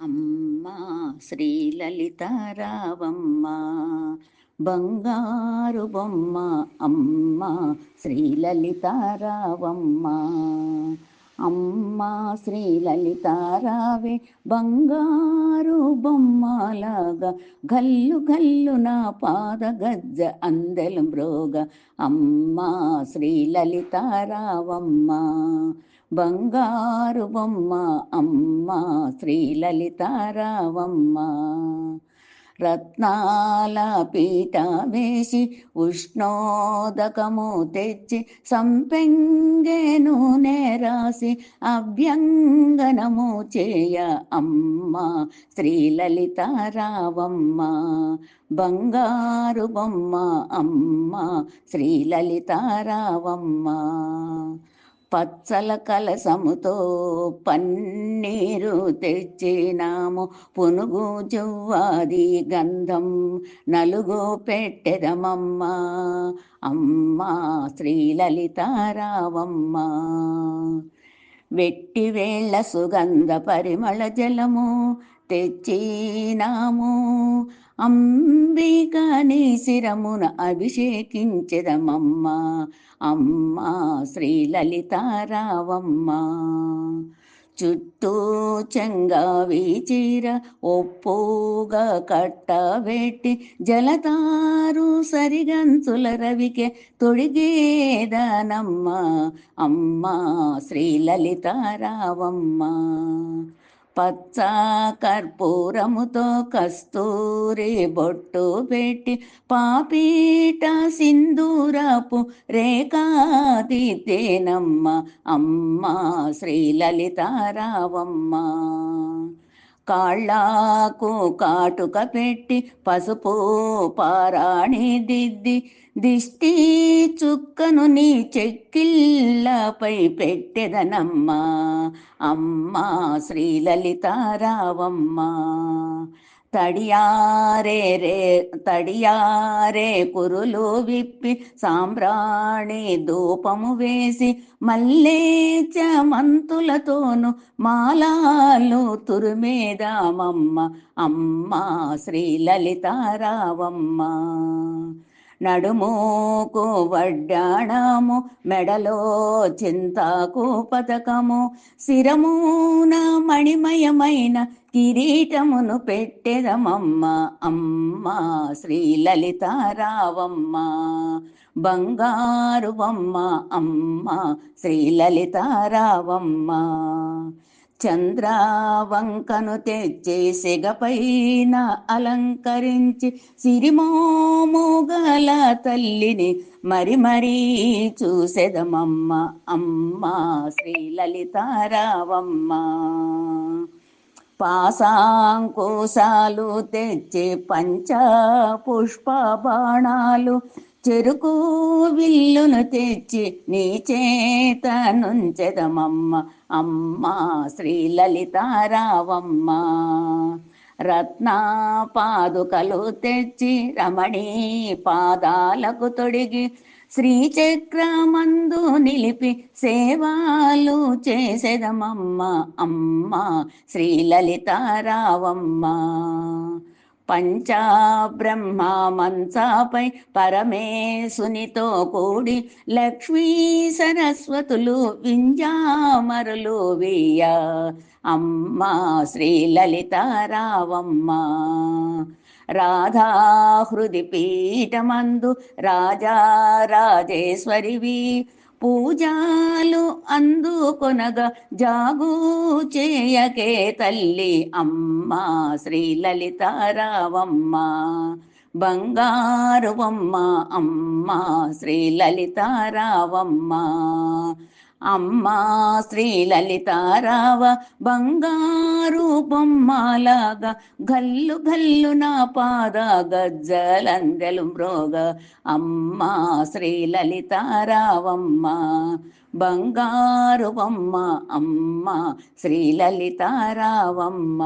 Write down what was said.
అమ్మ శ్రీలలితారావమ్మ బంగారు బొమ్మ. అమ్మ శ్రీలలితారావమ్మ అమ్మ శ్రీలలితారావే బంగారు బొమ్మలాగా గల్లు గల్లు నా పాద గజ్జ అందెలు మ్రోగ. అమ్మ శ్రీలలితారావమ్మ బంగారు బొమ్మ. అమ్మ శ్రీలలితారావమ్మ రత్నాల పీట వేసి ఉష్ణోదకము తెచ్చి సంపెంగె నూనె రాసి అభ్యంగనము చేయ. అమ్మ శ్రీలలితారావమ్మ బంగారు బొమ్మ. అమ్మ శ్రీలలితారావమ్మ పచ్చల కలసముతో పన్నీరు తెచ్చినాము, పునుగు జువ్వాది గంధం నలుగు పెట్టెదమమ్మ. అమ్మ శ్రీలలితారావమ్మ వెట్టి వేళ్ల సుగంధ పరిమళ జలము తెచ్చినాము, అంబికని శిరమున అభిషేకించెదమమ్మ. అమ్మ శ్రీలలితారావమ్మ చుట్టూ చెంగావి చీర ఒప్పుగా కట్టబెట్టి జలతారు సరిగంచుల రవికే తొడిగేదనమ్మ. అమ్మ శ్రీలలితారావమ్మ పచ్చ కర్పూరముతో కస్తూరి బొట్టు పెట్టి పాపీట సింధూరపు రేఖాదిద్దేనమ్మ. అమ్మ శ్రీలలితారావమ్మ కాళ్ళకు కాటుక పెట్టి పసుపు పారాణి దిద్ది దిష్టి చుక్కను నీ చెక్కిళ్ళపై పెట్టెదనమ్మ. అమ్మ శ్రీలలితారావమ్మ తడియారే కురులు విప్పి సాంబ్రాణి ధూపము వేసి మల్లె చమంతులతోను మాలాలు తురుమేదామమ్మ. అమ్మ శ్రీలలితారావమ్మ నడుముకు వడ్డాణము, మెడలో చింతాకు పతకము, శిరమున మణిమయమైన కిరీటమును పెట్టెదమమ్మ. అమ్మ శ్రీలలితారావమ్మ బంగారు బొమ్మ. అమ్మ శ్రీలలితారావమ్మ చంద్రవంకను తెచ్చి సెగపైన అలంకరించి సిరిమోముగల తల్లిని మరి మరీ చూసెదమమ్మ. అమ్మ శ్రీలలితారావమ్మ పాశాంకుశాలు తెచ్చి పంచ పుష్ప బాణాలు చెరుకు విల్లును తెచ్చి నీ చేత నుంచెదమమ్మ. అమ్మ శ్రీలలితారావమ్మ రత్న పాదుకలు తెచ్చి రమణీ పాదాలకు తొడిగి శ్రీచక్రమందు నిలిపి సేవలు చేసెదమమ్మ. అమ్మ శ్రీలలితారావమ్మ పంచబ్రహ్మ మంచాపై పరమేశునితో కూడి లక్ష్మీ సరస్వతులు వింజామరులు వీయ. అమ్మ శ్రీలలితారావమ్మ రాధా హృది పీఠమందు రాజరాజేశ్వరివి పూజాలు అందుకొనగా జాగు చేయకే తల్లి. అమ్మ శ్రీలలితారావమ్మ బంగారు బొమ్మ. అమ్మ శ్రీలలితారావమ్మ అమ్మ శ్రీలలితారావ బంగారు బొమ్మలాగా గల్లు గల్లు నా పాద గజ్జలందెలు మ్రోగ. అమ్మ శ్రీలలితారావమ్మ బంగారు బొమ్మ. అమ్మ శ్రీలలితారావమ్మ.